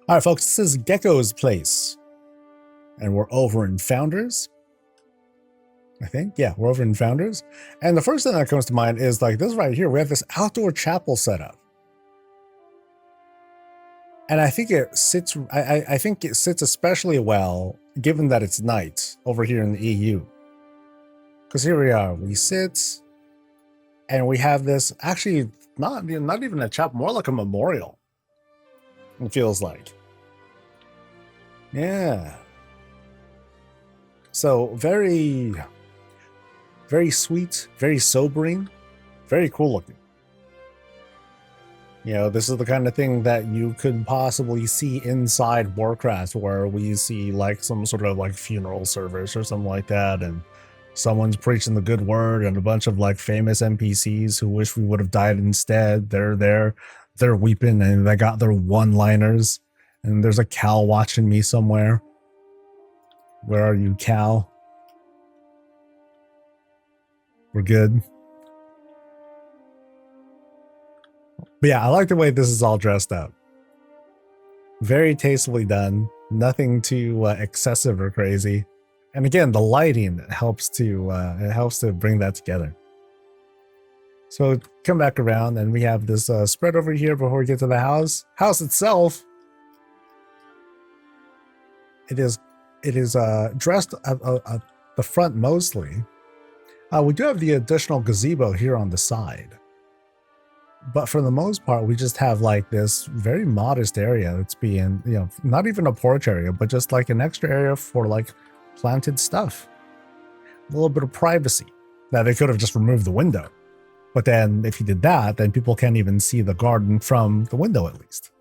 All right, folks, this is Gecko's place, and we're over in Founders. I think, yeah, we're over in Founders. And the first thing that comes to mind is like this right here. We have this outdoor chapel set up, and I think it sits. I think it sits especially well given that it's night over here in the EU. Because here we are, we sit, and we have this actually not even a chapel, more like a memorial. It feels like. Yeah. So very sweet, very sobering, very cool looking. You know, this is the kind of thing that you could possibly see inside Warcraft, where we see like some sort of like funeral service or something like that, and someone's preaching the good word, and a bunch of like famous NPCs who wish we would have died instead. They're there, they're weeping, and they got their one-liners. And there's a cow watching me somewhere. Where are you, cow? We're good. But yeah, I like the way this is all dressed up. Very tastefully done. Nothing too excessive or crazy. And again, the lighting helps to bring that together. So come back around, and we have this spread over here before we get to the house. House itself. It is dressed at the front mostly. We do have the additional gazebo here on the side. But for the most part, we just have like this very modest area that's being, you know, not even a porch area, but just like an extra area for like planted stuff. A little bit of privacy. Now, they could have just removed the window. But then if you did that, then people can't even see the garden from the window at least.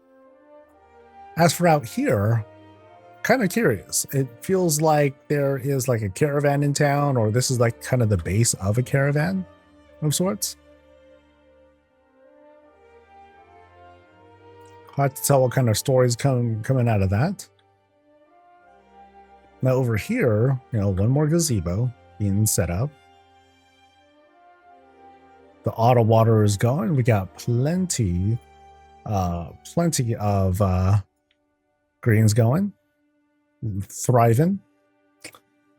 As for out here, kind of curious. It feels like there is like a caravan in town, or this is like kind of the base of a caravan of sorts. Hard to tell what kind of stories coming out of that. Now over here, you know, one more gazebo being set up. The auto water is going. We got plenty of greens going. Thriving.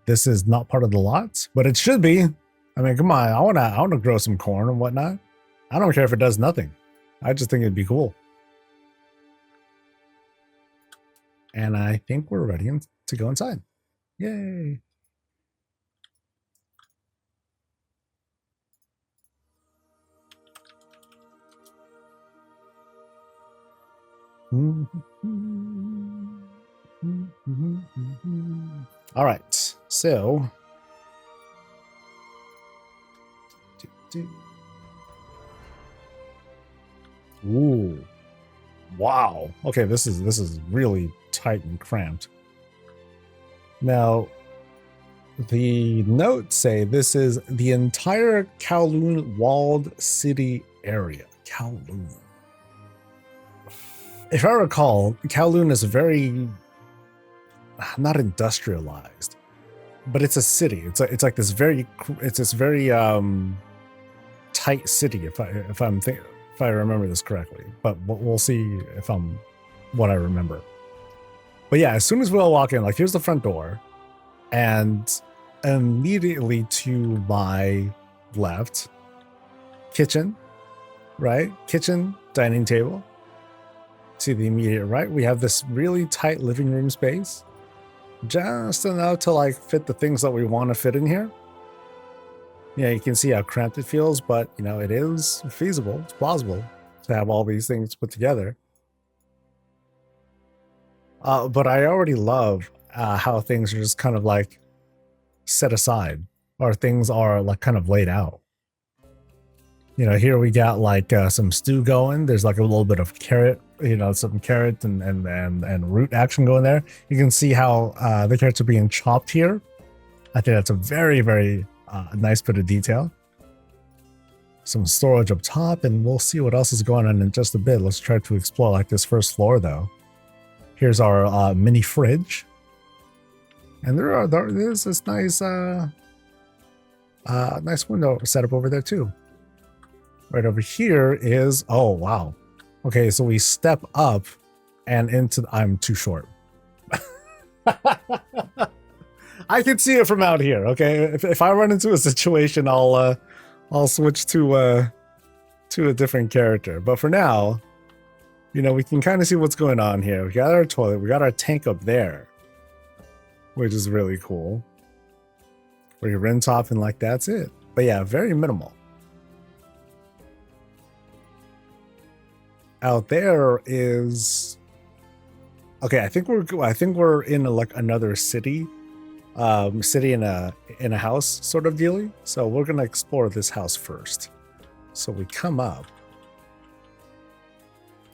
This is not part of the lot, but it should be. I mean, come on, I wanna grow some corn and whatnot. I don't care if it does nothing. I just think it'd be cool. And I think we're ready to go inside. Yay! All right, so ooh, wow. Okay, this is really tight and cramped. Now, the notes say this is the entire Kowloon walled city area. Kowloon. If I recall, Kowloon is very not industrialized, but it's a city. It's like this very tight city. If I remember this correctly, but we'll see if I'm what I remember. But yeah, as soon as we all walk in, like here's the front door, and immediately to my left, kitchen, right? Kitchen, dining table. To the immediate right, we have this really tight living room space. Just enough to like fit the things that we want to fit in here. Yeah, you can see how cramped it feels, but you know, it is feasible, it's plausible to have all these things put together. But I already love how things are just kind of like set aside, or things are like kind of laid out. You know, here we got like some stew going. There's like a little bit of carrot, you know, some carrot and root action going there. You can see how the carrots are being chopped here. I think that's a very, very nice bit of detail. Some storage up top, and we'll see what else is going on in just a bit. Let's try to explore like this first floor though. Here's our mini fridge. And there's this nice nice window set up over there too. Right over here is, oh wow. Okay, so we step up and into. I'm too short. I can see it from out here. Okay, if I run into a situation, I'll switch to a different character. But for now, you know, we can kind of see what's going on here. We got our toilet. We got our tank up there, which is really cool. Where you rinse off and like that's it. But yeah, very minimal. Out there is okay. I think we're in like another city, city in a house sort of dealy. So we're gonna explore this house first. So we come up,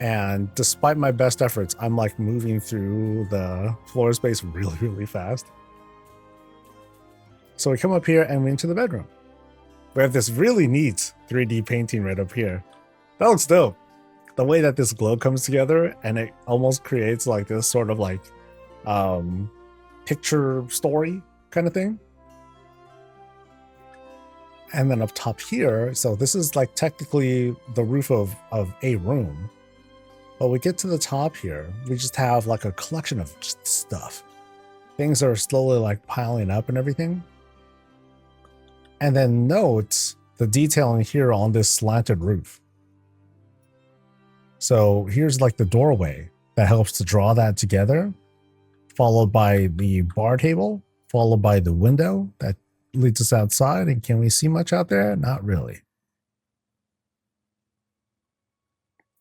and despite my best efforts, I'm like moving through the floor space really, really fast. So we come up here and we're into the bedroom. We have this really neat 3D painting right up here. That looks dope. The way that this glow comes together and it almost creates like this sort of like picture story kind of thing. And then up top here, so this is like technically the roof of a room. But we get to the top here, we just have like a collection of just stuff. Things are slowly like piling up and everything. And then note the detailing here on this slanted roof. So here's like the doorway that helps to draw that together, followed by the bar table, followed by the window that leads us outside. And can we see much out there? Not really.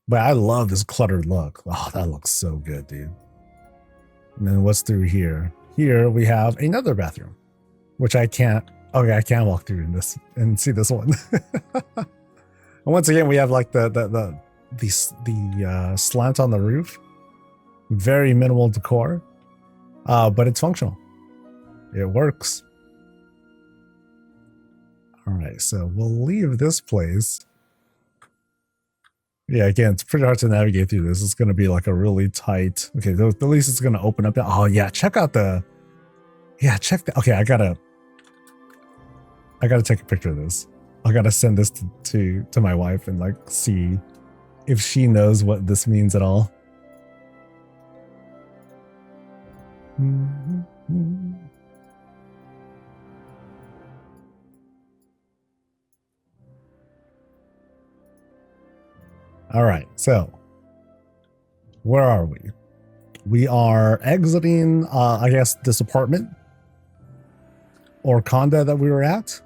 But I love this cluttered look. Oh, that looks so good, dude. And then what's through here? Here we have another bathroom, which I can't. Okay, I can walk through this and see this one. And once again, we have like the slant on the roof. Very minimal decor, but it's functional. It works. All right, so we'll leave this place. Yeah, again, it's pretty hard to navigate through this. It's going to be like a really tight. Okay, at least it's going to open up. Oh yeah, check out the. Yeah, check the. Okay, I gotta take a picture of this. I gotta send this to my wife and like see if she knows what this means at all. All right, so where are we? We are exiting, I guess, this apartment or condo that we were at.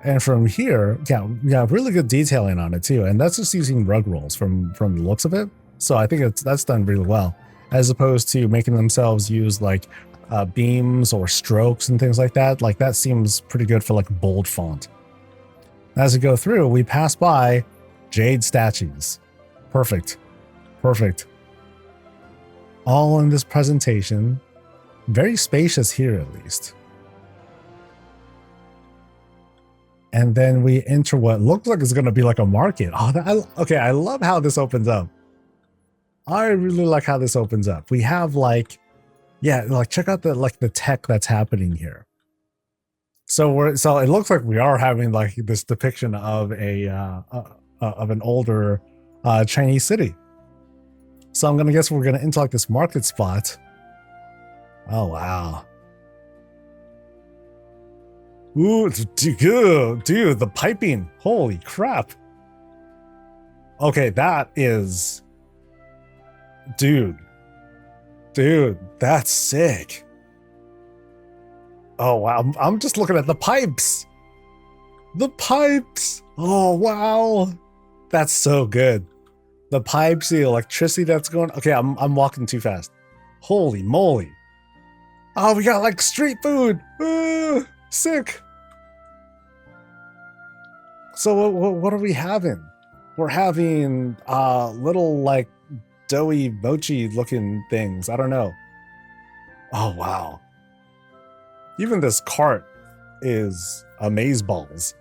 And from here, yeah, we got really good detailing on it too. And that's just using rug rolls from the looks of it. So I think that's done really well, as opposed to making themselves use like beams or strokes and things like that. Like that seems pretty good for like bold font. As we go through, we pass by jade statues. Perfect. Perfect. All in this presentation. Very spacious here, at least. And then we enter what looks like it's going to be like a market. Oh, okay. I love how this opens up. I really like how this opens up. We have like, yeah, like check out the tech that's happening here. So it looks like we are having like this depiction of of an older Chinese city. So I'm gonna guess we're gonna enter like this market spot. Oh wow. Ooh, dude, the piping. Holy crap. Okay, that is... Dude, that's sick. Oh, wow. I'm just looking at the pipes. The pipes. Oh, wow. That's so good. The pipes, the electricity that's going... Okay, I'm walking too fast. Holy moly. Oh, we got like street food. Sick. So what are we having? We're having little like doughy mochi looking things. I don't know. Oh wow. Even this cart is amazeballs.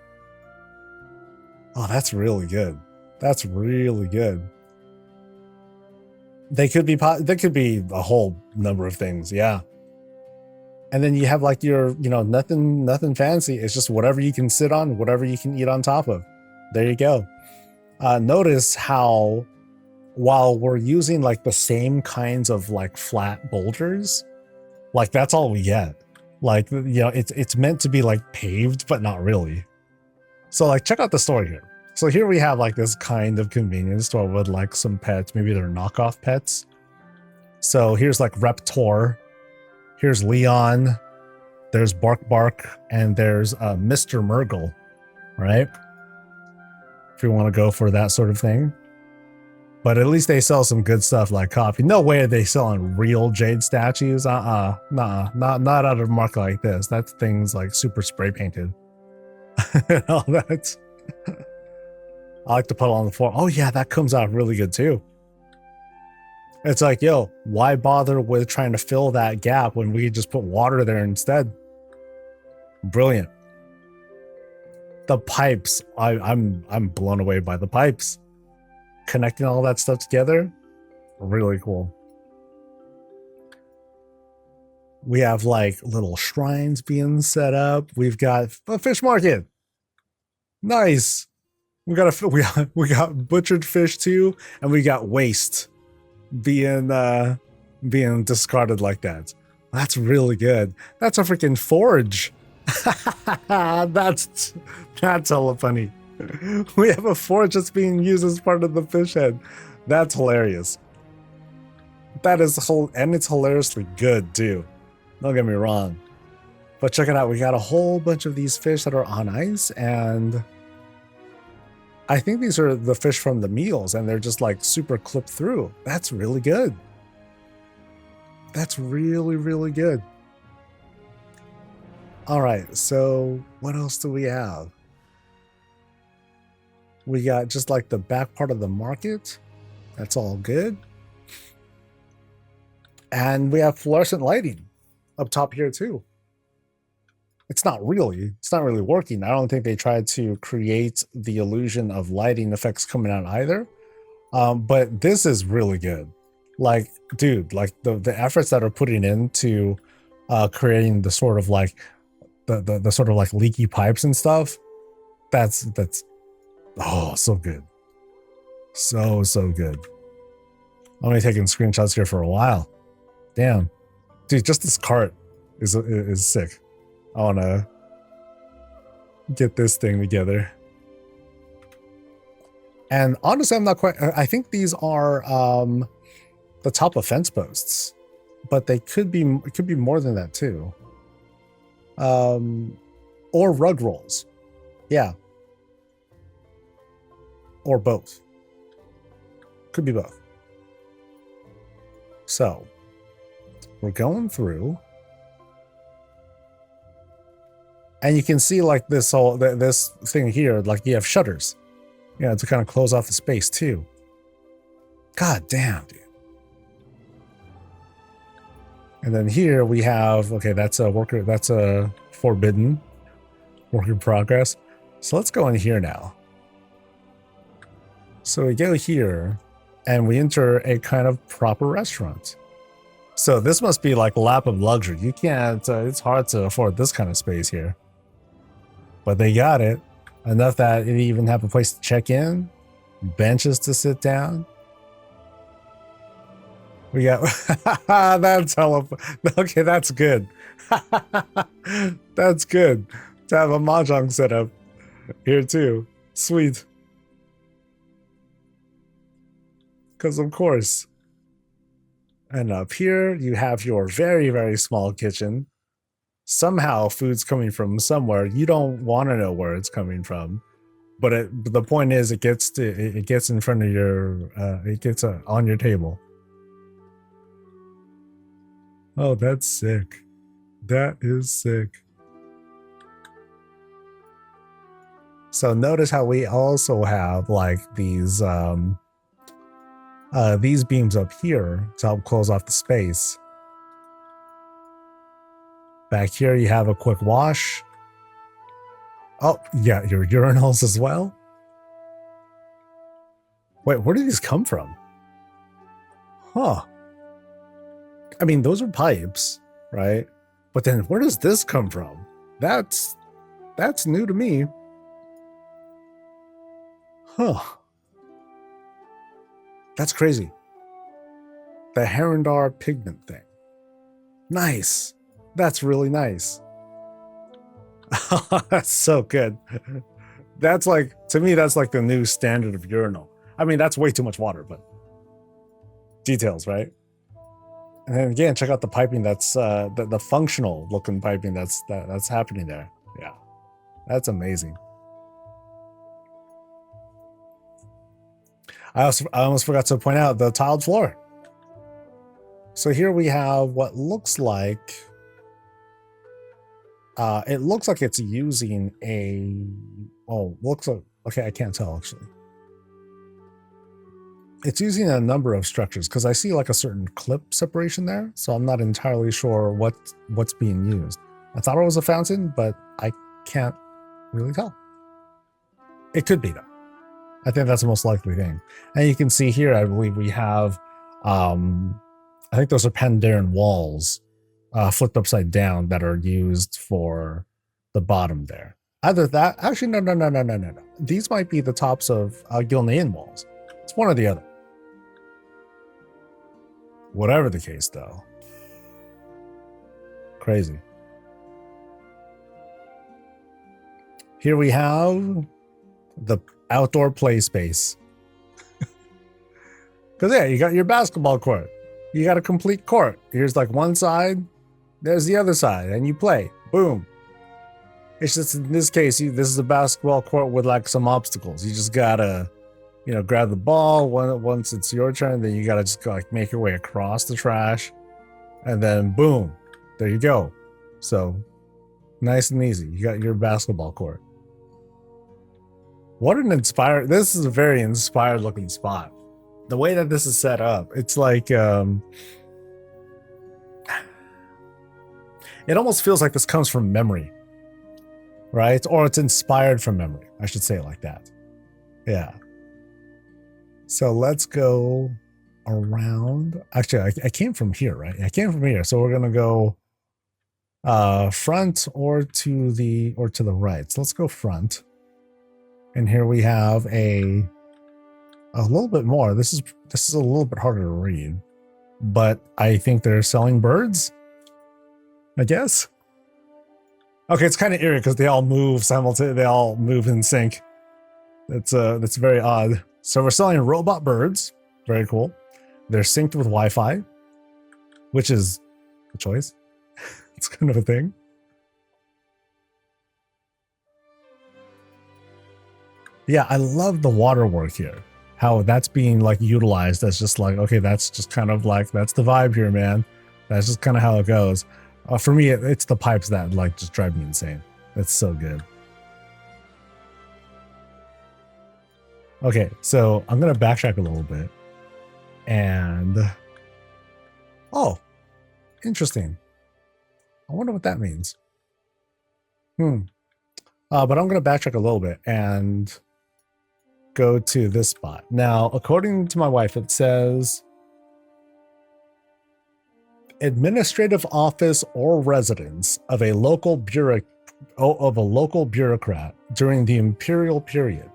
Oh, that's really good. That's really good. They could be a whole number of things, yeah. And then you have like your, nothing fancy. It's just whatever you can sit on, whatever you can eat on top of. There you go. Notice how while we're using like the same kinds of like flat boulders, like that's all we get. Like, you know, it's meant to be like paved, but not really. So like, check out the store here. So here we have like this kind of convenience store with like some pets. Maybe they're knockoff pets. So here's like Reptor. Here's Leon. There's Bark Bark, and there's Mr. Murgle, right? If you want to go for that sort of thing. But at least they sell some good stuff like coffee. No way are they selling real jade statues. Nah, not out of market like this. That thing's like super spray painted. All that. I like to put it on the floor. Oh yeah, that comes out really good too. It's like, yo, why bother with trying to fill that gap when we could just put water there instead? Brilliant. The pipes, I'm blown away by the pipes. Connecting all that stuff together, really cool. We have like little shrines being set up. We've got a fish market. Nice. We got butchered fish too, and we got waste being discarded like that. That's really good. That's a freaking forge. that's hella funny. We have a forge that's being used as part of the fish head. That's hilarious. That is and it's hilariously good too. Don't get me wrong. But check it out. We got a whole bunch of these fish that are on ice, and I think these are the fish from the meals, and they're just like super clipped through. That's really good. That's really, really good. All right, so what else do we have? We got just like the back part of the market. That's all good. And we have fluorescent lighting up top here too. It's not really working. I don't think they tried to create the illusion of lighting effects coming out either. But this is really good. Like, dude, like the efforts that are putting into creating the sort of like the sort of like leaky pipes and stuff. That's oh, so good. So good. I'm only taking screenshots here for a while. Damn. Dude, just this cart is sick. I want to get this thing together. And honestly, I'm not quite... I think these are the top of fence posts. But they could be... It could be more than that, too. Or rug rolls. Yeah. Or both. Could be both. So, we're going through... And you can see like this whole this thing here, like you have shutters, you know, to kind of close off the space too. God damn, dude. And then here we have, okay, that's a worker, that's a forbidden work in progress. So let's go in here now. So we go here and we enter a kind of proper restaurant. So this must be like lap of luxury. You can't, it's hard to afford this kind of space here. But they got it. Enough that it even have a place to check in, benches to sit down. We got, that's hella, okay, that's good. That's good. To have a mahjong set up here too. Sweet. Because of course. And up here, you have your very, very small kitchen. Somehow food's coming from somewhere. You don't want to know where it's coming from, but the point is it gets in front of your it gets on your table. Oh, that's sick. That is sick. So notice how we also have like these beams up here to help close off the space. Back here, you have a quick wash. Oh, yeah, your urinals as well. Wait, where did these come from? Huh. I mean, those are pipes, right? But then where does this come from? That's new to me. Huh. That's crazy. The Herondar pigment thing. Nice. That's really nice. That's so good. That's like, to me, that's like the new standard of urinal. I mean, that's way too much water, but details, right? And then again, check out the piping. That's the functional looking piping that's happening there. Yeah, that's amazing. I almost forgot to point out the tiled floor. So here we have what looks like, it looks like it's using looks like, okay, I can't tell actually. It's using a number of structures because I see like a certain clip separation there. So I'm not entirely sure what's being used. I thought it was a fountain, but I can't really tell. It could be though. I think that's the most likely thing. And you can see here, I believe we have, I think those are Pandaren walls flipped upside down that are used for the bottom there. Either that, actually, no. These might be the tops of Gilnean walls. It's one or the other. Whatever the case, though. Crazy. Here we have the outdoor play space. Because yeah, you got your basketball court. You got a complete court. Here's like one side, there's the other side, and you play. Boom. It's just in this case, this is a basketball court with like some obstacles. You just gotta, grab the ball once it's your turn. Then you gotta just like make your way across the trash, and then boom, there you go. So nice and easy. You got your basketball court. What an inspired! This is a very inspired looking spot. The way that this is set up, it's like it almost feels like this comes from memory, right? Or it's inspired from memory. I should say it like that. Yeah. So let's go around. Actually, I came from here, right? I came from here. So we're gonna go front or to the right. So let's go front. And here we have a little bit more. This is a little bit harder to read, but I think they're selling birds, I guess. Okay, it's kind of eerie because they all move simultaneously. They all move in sync. That's very odd. So we're selling robot birds. Very cool. They're synced with Wi-Fi, which is a choice. It's kind of a thing. Yeah, I love the water work here. How that's being like utilized as just like, okay, that's just kind of like, that's the vibe here, man. That's just kind of how it goes. For me, it's the pipes that like just drive me insane. That's so good. Okay, so I'm gonna backtrack a little bit, and oh, interesting. I wonder what that means. But I'm gonna backtrack a little bit and go to this spot. Now, according to my wife, it says administrative office or residence of a local bureaucrat during the imperial period.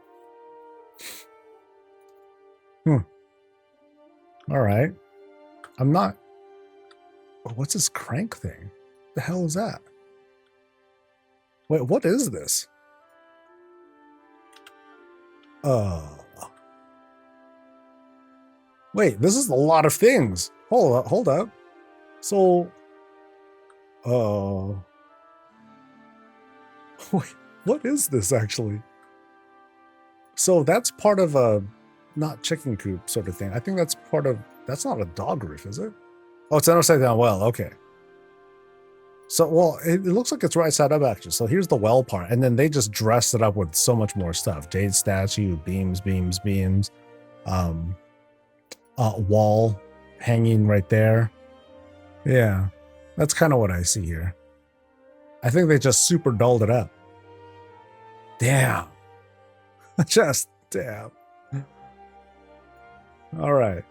All right. I'm not. What's this crank thing? The hell is that? Wait, what is this? Wait, this is a lot of things. Hold up. So, wait, what is this actually? So that's part of a not chicken coop sort of thing. I think that's part of, that's not a dog roof, is it? Oh, it's an upside down well. Okay. So, well, it looks like it's right side up actually. So here's the well part, and then they just dressed it up with so much more stuff. Jade statue, beams, wall hanging right there. Yeah, that's kind of what I see here. I think they just super dulled it up. Damn. Just damn. All right.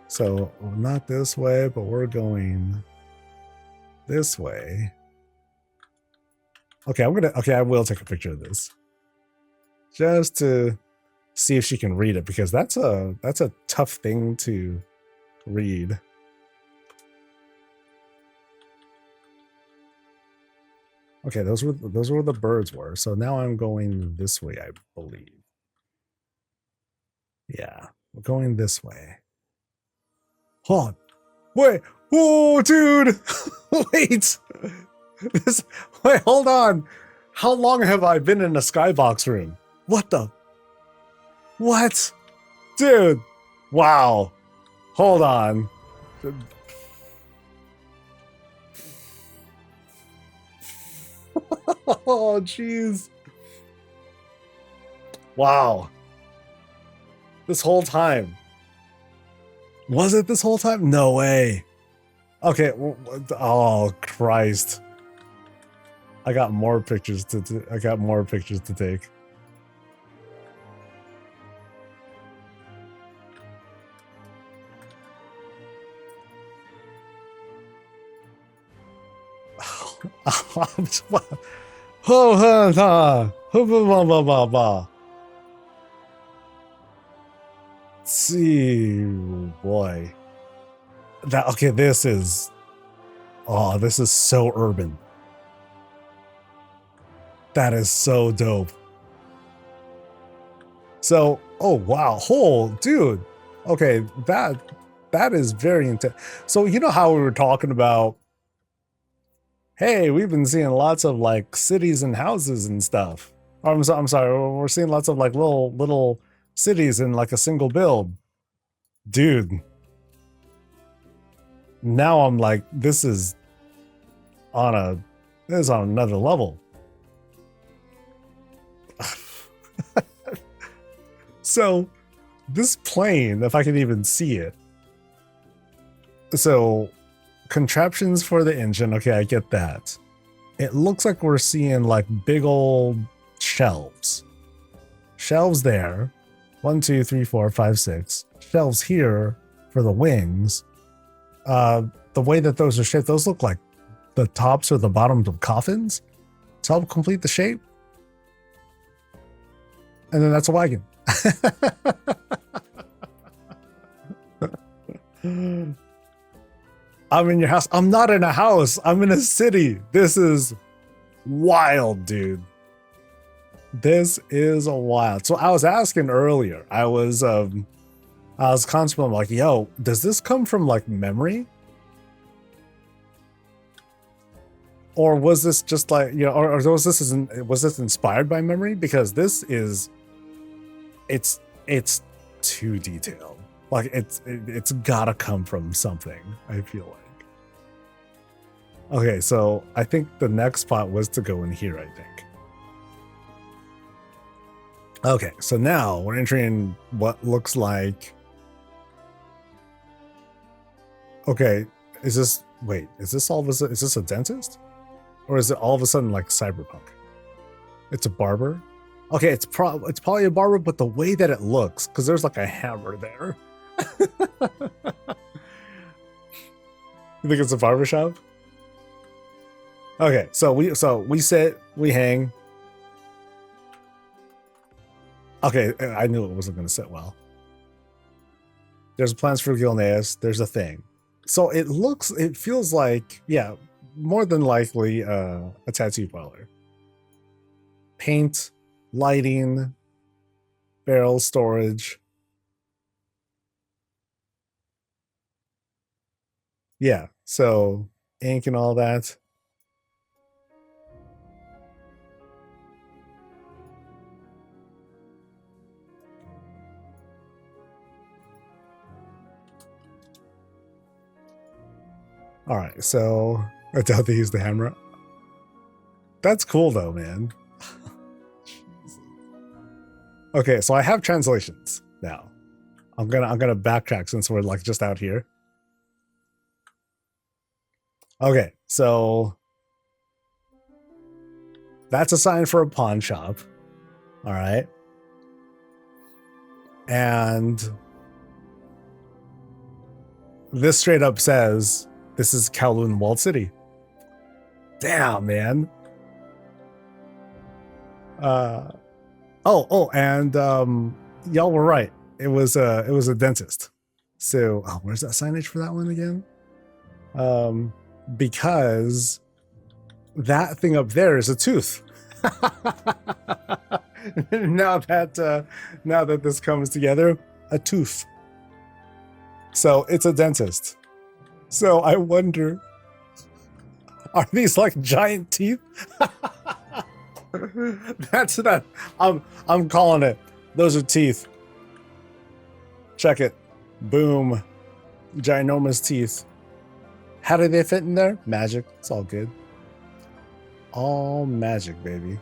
So not this way, but we're going this way. Okay, I will take a picture of this. just to see if she can read it, because that's a tough thing to read. Okay, those were where the birds were. So now I'm going this way, I believe. Yeah, we're going this way. Hold on. Wait. Oh, dude. Wait. Wait, hold on. How long have I been in a skybox room? What the? What? Dude. Wow. Hold on. Oh, jeez. Wow. This whole time. Was it this whole time? No way. Okay. Oh, Christ. I got more pictures to take. See, boy. This is so urban. That is so dope. So, oh wow, dude. Okay, that is very intense. So you know how we were talking about, hey, we've been seeing lots of like cities and houses and stuff. I'm sorry, we're seeing lots of like little cities in like a single build. Dude. Now I'm like, this is on another level. So this plane, if I can even see it. So contraptions for the engine. Okay, I get that. It looks like we're seeing like big old shelves. Shelves there. 1, 2, 3, 4, 5, 6. Shelves here for the wings. The way that those are shaped, those look like the tops or the bottoms of coffins to help complete the shape. And then that's a wagon. I'm in your house. I'm not in a house. I'm in a city. This is wild, dude. This is wild. So I was asking earlier, I was constantly like, yo, does this come from like memory? Or was this just like, you know, or was this inspired by memory? Because this is, it's too detailed. Like it's gotta come from something, I feel like. Okay, so I think the next spot was to go in here, I think. Okay, so now we're entering what looks like, okay, is this a dentist? Or is it all of a sudden like cyberpunk? It's a barber? Okay, it's probably a barber, but the way that it looks, because there's like a hammer there. You think it's a barber shop? Okay, so we sit, we hang. Okay, I knew it wasn't going to sit well. There's plans for Gilneas. There's a thing. So it feels like, yeah, more than likely a tattoo parlor. Paint, lighting, barrel storage. Yeah, so ink and all that. All right, so I doubt they use the hammer. That's cool though, man. Okay, so I have translations now. I'm gonna backtrack since we're like just out here. Okay, so that's a sign for a pawn shop. All right. And this straight up says this is Kowloon Walled City. Damn, man. And y'all were right. It was a dentist. So, where's that signage for that one again? Because that thing up there is a tooth. now that this comes together, a tooth. So it's a dentist. So I wonder, are these like giant teeth? That's not. I'm calling it. Those are teeth. Check it. Boom. Ginormous teeth. How do they fit in there? Magic. It's all good. All magic, baby.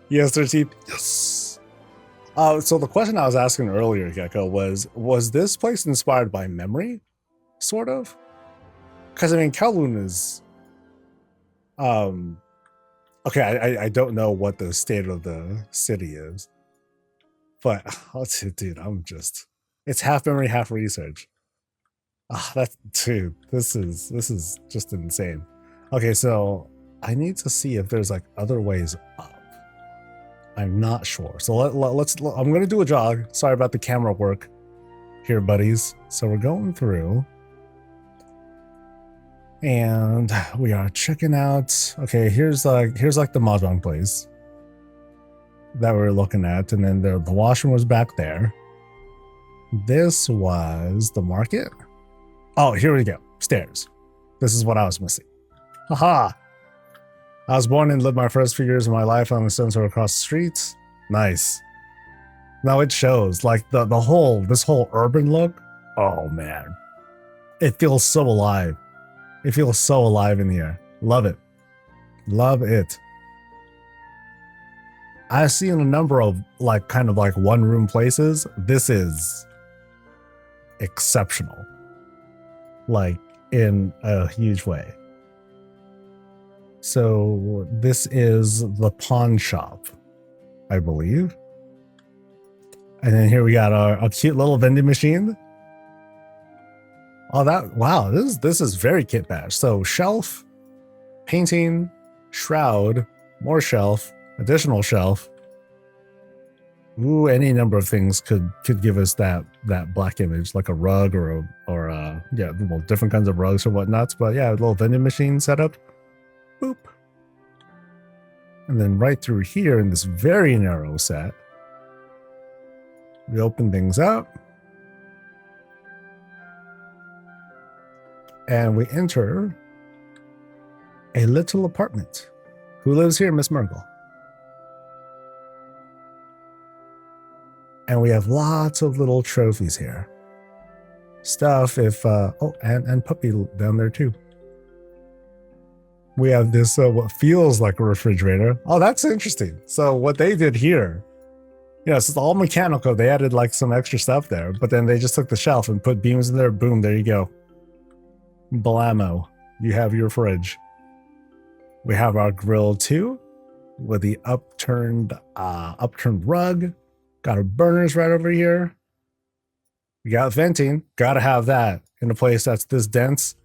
Yes, they're teeth. Yes. So the question I was asking earlier, Gecko, was this place inspired by memory? Sort of? Because I mean, Kowloon is okay, I don't know what the state of the city is. But dude, it's half memory, half research. Dude, this is just insane. Okay, so I need to see if there's like other ways up. I'm not sure. So I'm gonna do a jog. Sorry about the camera work here, buddies. So we're going through and we are checking out. Okay, here's like the mahjong place that we were looking at, and then the washroom was back there. This was the market. Oh, here we go. Stairs. This is what I was missing. Haha. I was born and lived my first few years of my life on the stones across the streets. Nice. Now it shows like this whole urban look. Oh man. It feels so alive. It feels so alive in the air. Love it. Love it. I've seen a number of like kind of like one room places. This is exceptional. Like in a huge way. So this is the pawn shop, I believe. And then here we got our cute little vending machine. Oh, wow, this is very kit bash. So shelf, painting, shroud, more shelf, additional shelf. Ooh, any number of things could give us that black image, like a rug or yeah, well, different kinds of rugs or whatnots. But yeah, a little vending machine setup. Boop. And then right through here in this very narrow set, we open things up. And we enter a little apartment. Who lives here, Miss Murgle? And we have lots of little trophies here. Stuff if, and puppy down there too. We have this, what feels like a refrigerator. Oh, that's interesting. So what they did here, it's all mechanical. They added like some extra stuff there, but then they just took the shelf and put beams in there. Boom, there you go. Blammo. You have your fridge. We have our grill too, with the upturned rug. Got our burners right over here. We got venting. Gotta have that in a place that's this dense.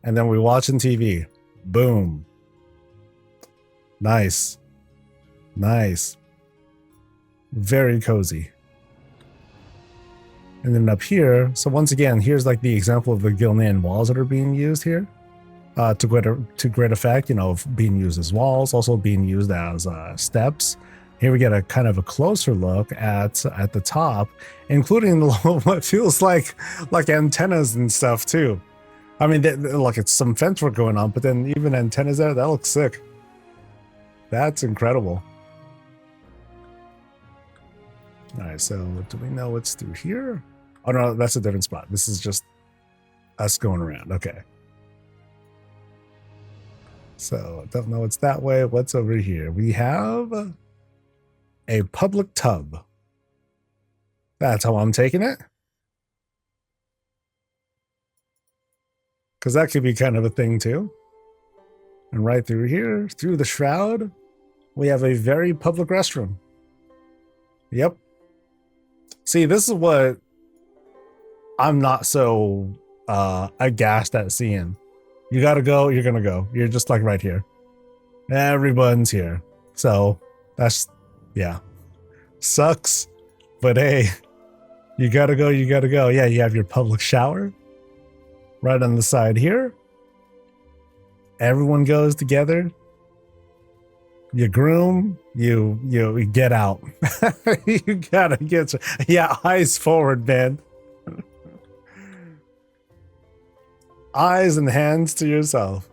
And then we watching TV. Boom. Nice. Nice. Very cozy. And then up here, so once again, here's like the example of the Gilnean walls that are being used here. To great effect, being used as walls, also being used as steps. Here we get a kind of a closer look at the top, including what feels like antennas and stuff too. I mean, like it's some fence work going on, but then even antennas there, that looks sick. That's incredible. All right, so do we know what's through here? Oh no, that's a different spot. This is just us going around. Okay. So don't know what's that way. What's over here? We have a public tub. That's how I'm taking it. Because that could be kind of a thing too. And right through here, through the shroud, we have a very public restroom. Yep. See, this is what I'm not so aghast at seeing. You gotta go, you're gonna go. You're just like right here. Everyone's here. So that's, yeah. Sucks, but hey, you gotta go, you gotta go. Yeah, you have your public shower right on the side here. Everyone goes together. You groom, you get out. You gotta get, yeah, eyes forward, man. Eyes and hands to yourself.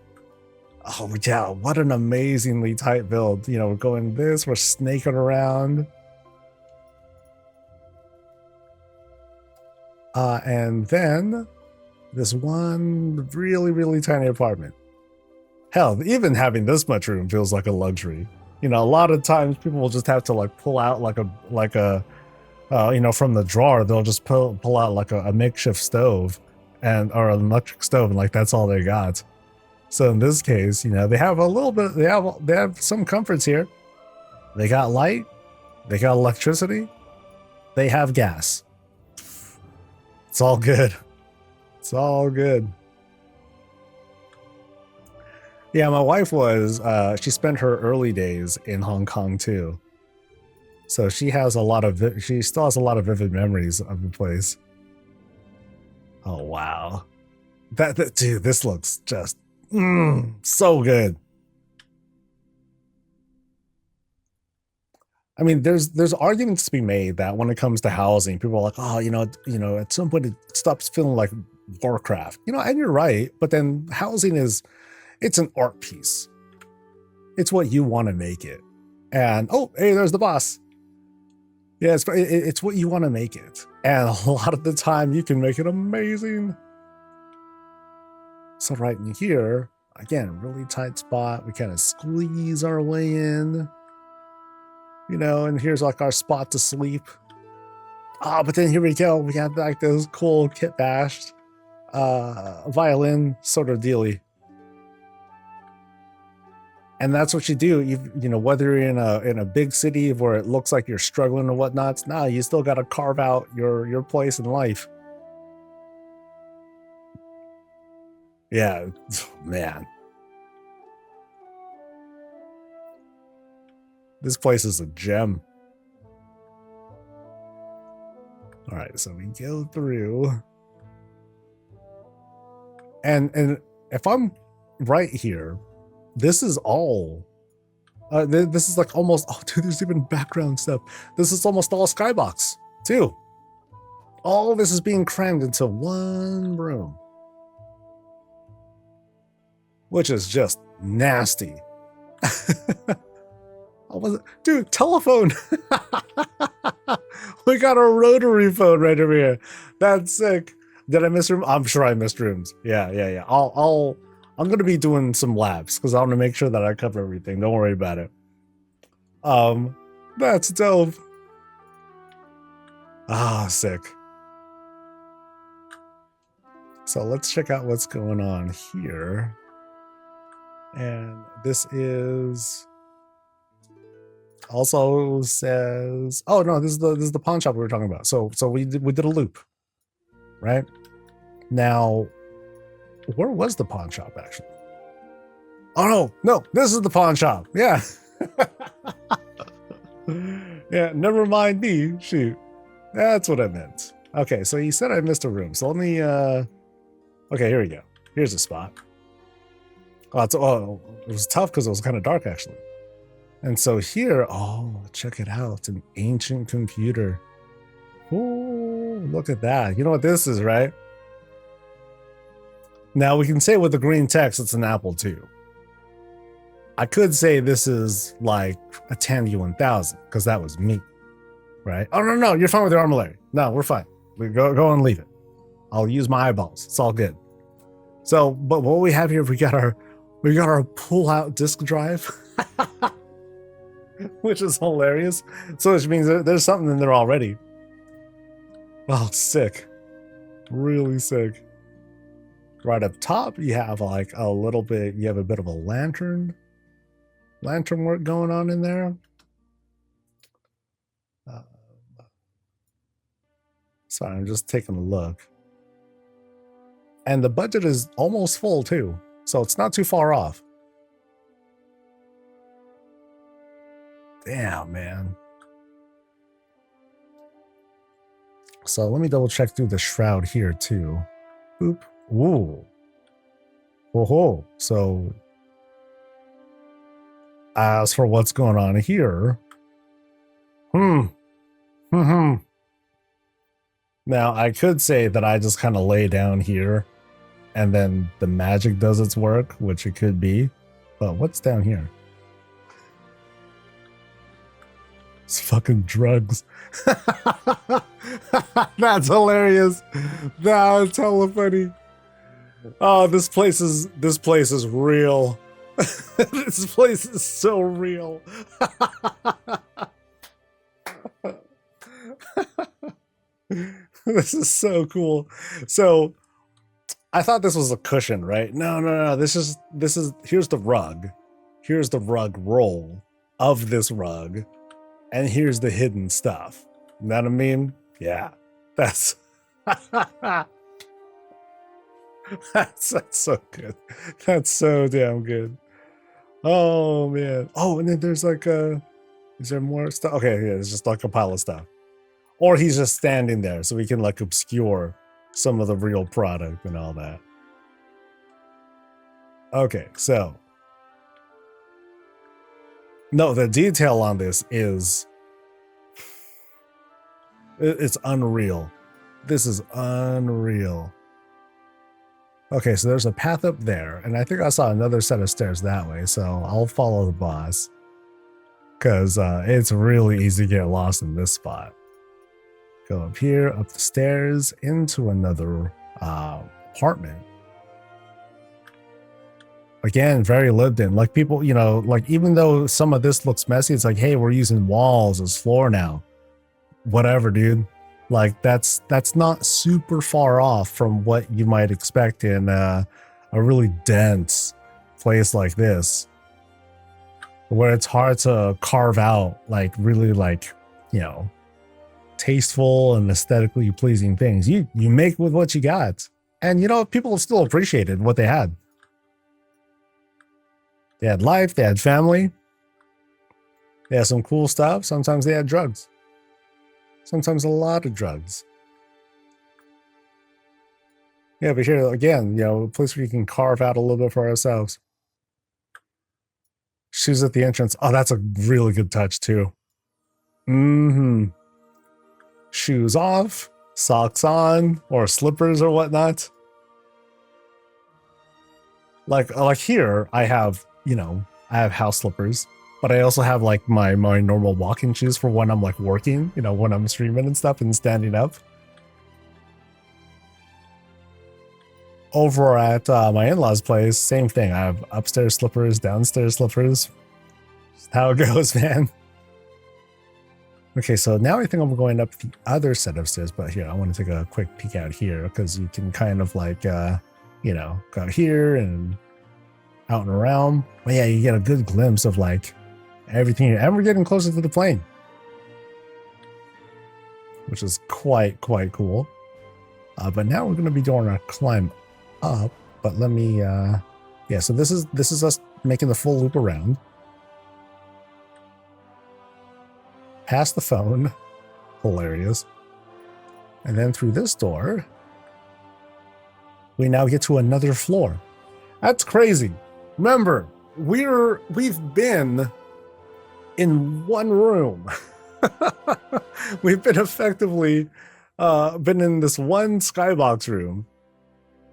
Oh yeah, what an amazingly tight build. You know, we're going this, we're snaking around. And then this one really, really tiny apartment. Hell, even having this much room feels like a luxury. You know, a lot of times people will just have to like pull out like a you know, from the drawer, they'll just pull out like a makeshift stove and or an electric stove, and like that's all they got. So in this case, you know, they have a little bit, they have some comforts here. They got light, they got electricity, they have gas. It's all good. It's all good. Yeah, my wife was, she spent her early days in Hong Kong too. So she has a lot of, she still has a lot of vivid memories of the place. Oh, wow. That dude, this looks just so good. I mean, there's arguments to be made that when it comes to housing, people are like, oh, you know, at some point it stops feeling like Warcraft. You know, and you're right, but then housing is, it's an art piece. It's what you want to make it. And oh, hey, there's the boss. Yeah, it's what you want to make it. And a lot of the time you can make it amazing. So right in here, again, really tight spot. We kind of squeeze our way in. You know, and here's like our spot to sleep. But then here we go. We have like this cool kit bashed violin sort of dealy. And that's what you do. You know, whether you're in a big city where it looks like you're struggling or whatnot, nah, you still got to carve out your place in life. Yeah, man. This place is a gem. All right, so we go through. And if I'm right here, this is all. This is like almost, oh dude, there's even background stuff. This is almost all skybox too. All this is being crammed into one room. Which is just nasty. Dude, telephone. We got a rotary phone right over here. That's sick. Did I miss room? I'm sure I missed rooms. Yeah. I'm gonna be doing some labs because I want to make sure that I cover everything. Don't worry about it. That's dope. Sick. So let's check out what's going on here. And this is also says, oh no, this is the pawn shop we were talking about. So we did a loop, right? Now, where was the pawn shop actually? Oh no, this is the pawn shop. Yeah. Yeah, never mind me. Shoot. That's what I meant. Okay, so you said I missed a room. So let me okay, here we go. Here's a spot. Oh, it was tough because it was kind of dark actually. And so here, oh, check it out. It's an ancient computer. Oh, look at that. You know what this is, right? Now we can say with the green text, it's an Apple II. I could say this is like a Tandy 1000 because that was me, right? Oh, no, you're fine with your armillary. No, we're fine. We go and leave it. I'll use my eyeballs. It's all good. So, but what we have here, we got our pull-out disk drive, which is hilarious. So which means there's something in there already. Oh, sick. Really sick. Right up top, you have like a little bit, you have a bit of a lantern work going on in there. Sorry, I'm just taking a look. And the budget is almost full too, so it's not too far off. Damn, man. So let me double check through the shroud here too. Boop. Ooh. Whoa. So as for what's going on here, now I could say that I just kind of lay down here and then the magic does its work, which it could be. But what's down here? It's fucking drugs. That's hilarious. That's hella funny. Oh, this place is real. This place is so real. This is so cool. So I thought this was a cushion, right? No. This is here's the rug. Here's the rug roll of this rug. And here's the hidden stuff. You know what I mean? Yeah. That's that's so good. That's so damn good. Oh man. Oh, and then there's like is there more stuff? Okay, yeah, it's just like a pile of stuff. Or he's just standing there so we can like obscure some of the real product and all that. Okay, so no, the detail on this is it's unreal. This is unreal. Okay, so there's a path up there, and I think I saw another set of stairs that way, so I'll follow the boss because it's really easy to get lost in this spot. Go up here, up the stairs, into another apartment. Again, very lived in. Like people, you know, like even though some of this looks messy, it's like, hey, we're using walls as floor now. Whatever, dude. Like that's not super far off from what you might expect in a really dense place like this, where it's hard to carve out like really like, you know, tasteful and aesthetically pleasing things. You make with what you got, and you know people still appreciated what they had. They had life, they had family, they had some cool stuff. Sometimes they had drugs. Sometimes a lot of drugs. Yeah, but here again, you know, a place where you can carve out a little bit for ourselves. Shoes at the entrance. Oh, that's a really good touch too. Shoes off, socks on, or slippers or whatnot. Like here, I have, you know, I have house slippers. But I also have like my normal walking shoes for when I'm like working, you know, when I'm streaming and stuff and standing up. Over at my in-laws' place, same thing. I have upstairs slippers, downstairs slippers. Just how it goes, man. Okay, so now I think I'm going up the other set of stairs, but here, I want to take a quick peek out here because you can kind of like, you know, go out here and out and around. But yeah, you get a good glimpse of like everything, and we're getting closer to the plane, which is quite cool. But now we're going to be doing our climb up. But let me, yeah. So this is us making the full loop around, past the phone, hilarious, and then through this door, we now get to another floor. That's crazy. Remember, we've been in one room. We've been effectively been in this one skybox room,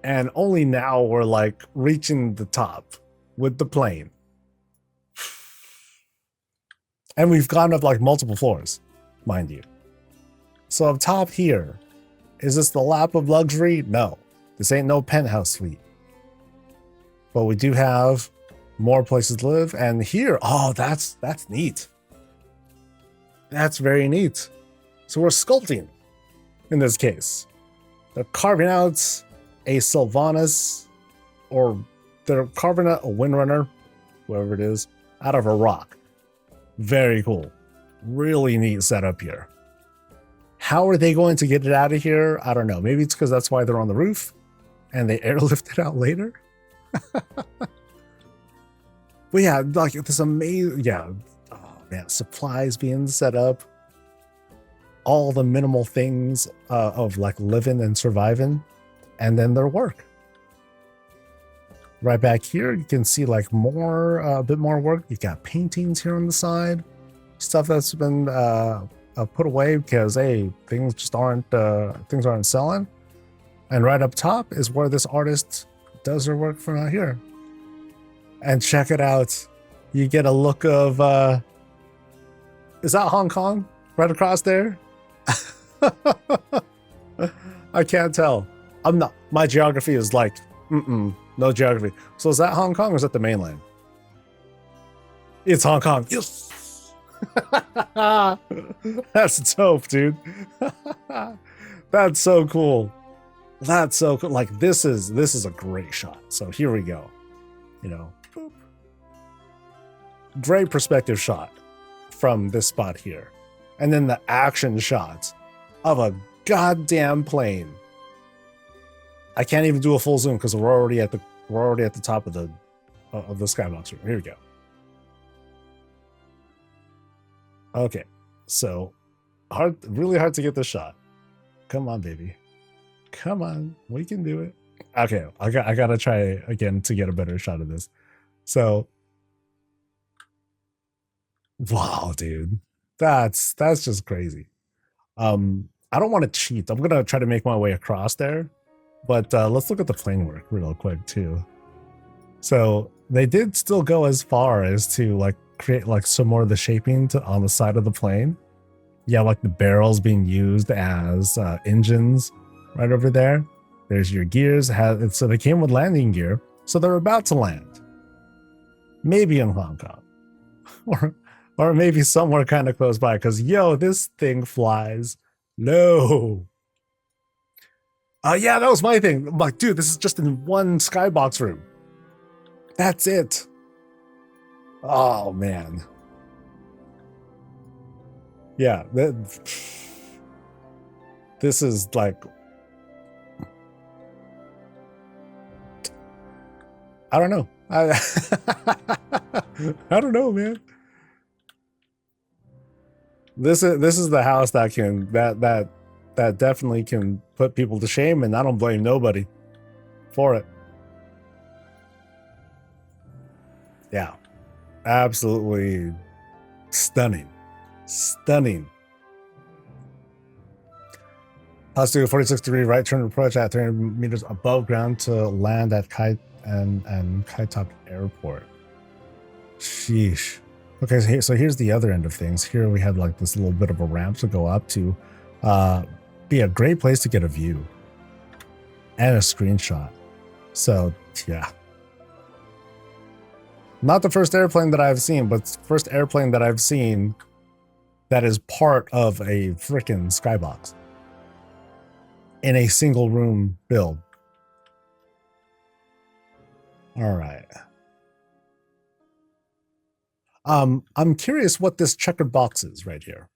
and only now we're like reaching the top with the plane. And we've gone up like multiple floors, mind you. So up top here, is this the lap of luxury? No, this ain't no penthouse suite. But we do have more places to live, and here, oh, that's neat. That's very neat. So we're sculpting in this case. They're carving out a Sylvanas, or they're carving out a Windrunner, whoever it is, out of a rock. Very cool. Really neat setup here. How are they going to get it out of here? I don't know. Maybe it's because that's why they're on the roof and they airlift it out later. But yeah, like this amazing, yeah. Oh man, supplies being set up. all the minimal things of like living and surviving, and then their work. Right back here, you can see like more, a bit more work. You got paintings here on the side, stuff that's been put away because hey, things just aren't selling. And right up top is where this artist does her work from out here. And check it out, you get a look of is that Hong Kong right across there? I can't tell. I'm not. My geography is like no geography. So is that Hong Kong or is that the mainland? It's Hong Kong. Yes. That's dope, dude. That's so cool. That's so cool. Like this is a great shot. So here we go. You know, boop. Great perspective shot from this spot here, and then the action shots of a goddamn plane. I can't even do a full zoom because we're already at the top of the skybox room. Here we go. Okay, so really hard to get this shot. Come on, baby. Come on, we can do it. Okay, I gotta try again to get a better shot of this. So, wow, dude, that's just crazy. I don't want to cheat. I'm gonna try to make my way across there, but let's look at the plane work real quick too. So they did still go as far as to like create like some more of the shaping on the side of the plane. Yeah, like the barrels being used as engines right over there. There's your gears. So they came with landing gear. So they're about to land. Maybe in Hong Kong. or maybe somewhere kind of close by. Because, yo, this thing flies low. Yeah, that was my thing. I'm like, dude, this is just in one skybox room. That's it. Oh, man. Yeah. This is like... I don't know. I don't know, man. This is the house that can that definitely can put people to shame, and I don't blame nobody for it. Yeah, absolutely stunning, stunning. Positive 46-degree right turn approach at 300 meters above ground to land at Kai Top Airport. Sheesh. Okay, so here's the other end of things. Here we had like this little bit of a ramp to go up to. Be a great place to get a view and a screenshot. So yeah. Not the first airplane that I've seen, but first airplane that I've seen that is part of a freaking skybox in a single room build. All right. I'm curious what this checkered box is right here.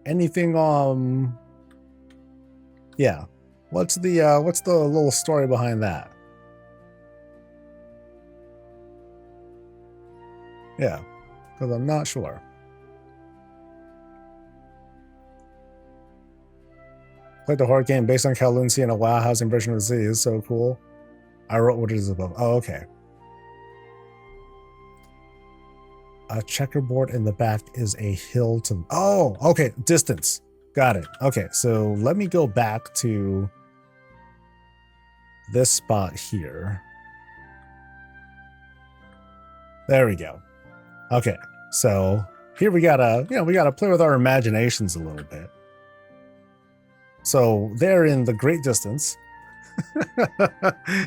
Anything yeah. What's the little story behind that? Yeah, because I'm not sure. Played the horror game based on Kowloon seeing a WoW housing version of the city is so cool. I wrote what it is above. Oh, okay. A checkerboard in the back is a hill to... Oh, okay. Distance. Got it. Okay, so let me go back to this spot here. There we go. Okay, so here we gotta play with our imaginations a little bit. So there in the great distance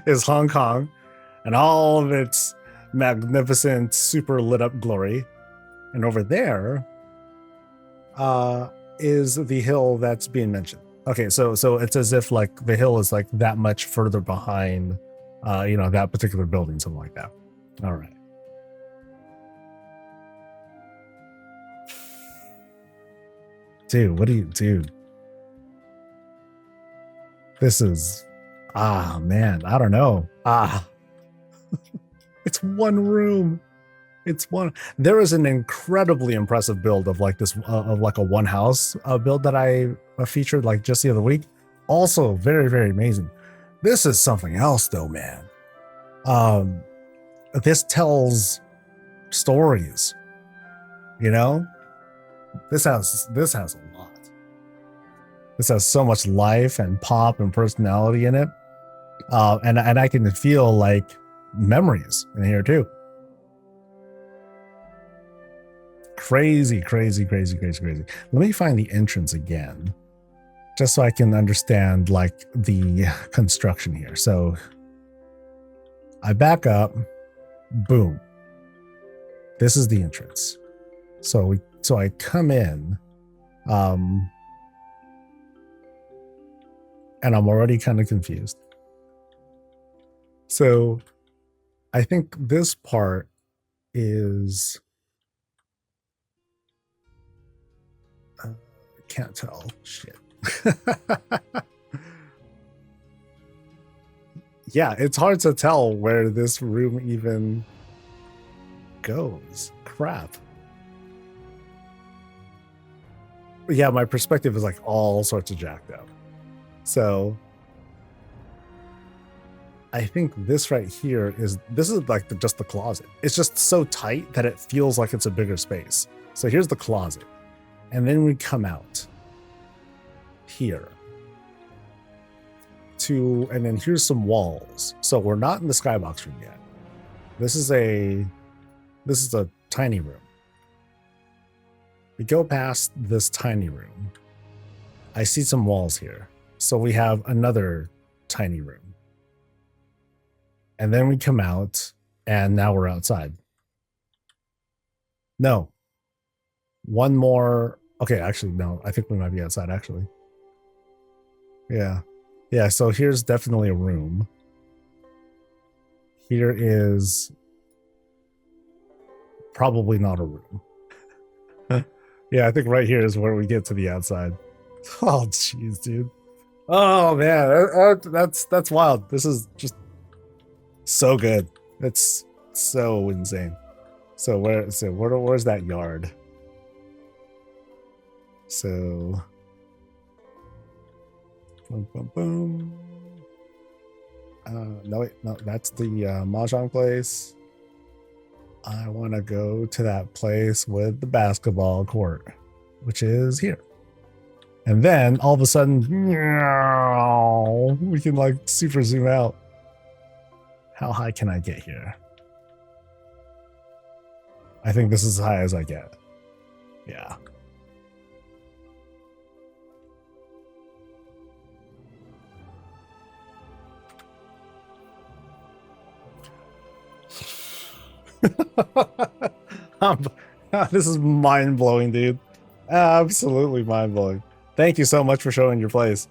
is Hong Kong and all of its magnificent, super lit up glory. And over there is the hill that's being mentioned. Okay, so it's as if like the hill is like that much further behind, that particular building, something like that. All right. Dude. This is, man, I don't know. It's one room. It's one. There is an incredibly impressive build of like this, of like a one house build that I featured like just the other week. Also very, very amazing. This is something else though, man. This tells stories, you know? This has a lot. This has so much life and pop and personality in it. And I can feel like memories in here too. Crazy, crazy, crazy, crazy, crazy. Let me find the entrance again, just so I can understand like the construction here. So I back up, boom. This is the entrance. So I come in, and I'm already kind of confused. So I think this part is, can't tell. Shit. Yeah, it's hard to tell where this room even goes. Crap. Yeah, my perspective is like all sorts of jacked up. So I think this right here is like just the closet. It's just so tight that it feels like it's a bigger space. So here's the closet. And then we come out here and then here's some walls. So we're not in the skybox room yet. This is a tiny room. We go past this tiny room. I see some walls here. So we have another tiny room. And then we come out and now we're outside. No. One more. Okay, actually, no. I think we might be outside, actually. Yeah. Yeah, so here's definitely a room. Here is probably not a room. Yeah, I think right here is where we get to the outside. Oh, jeez, dude. Oh, man. That's wild. This is just so good. It's so insane. So where's that yard? So boom, boom, boom. No, wait, no, that's the mahjong place. I want to go to that place with the basketball court, which is here. And then all of a sudden, we can like super zoom out. How high can I get here? I think this is as high as I get. Yeah. This is mind-blowing, dude. Absolutely mind-blowing. Thank you so much for showing your place.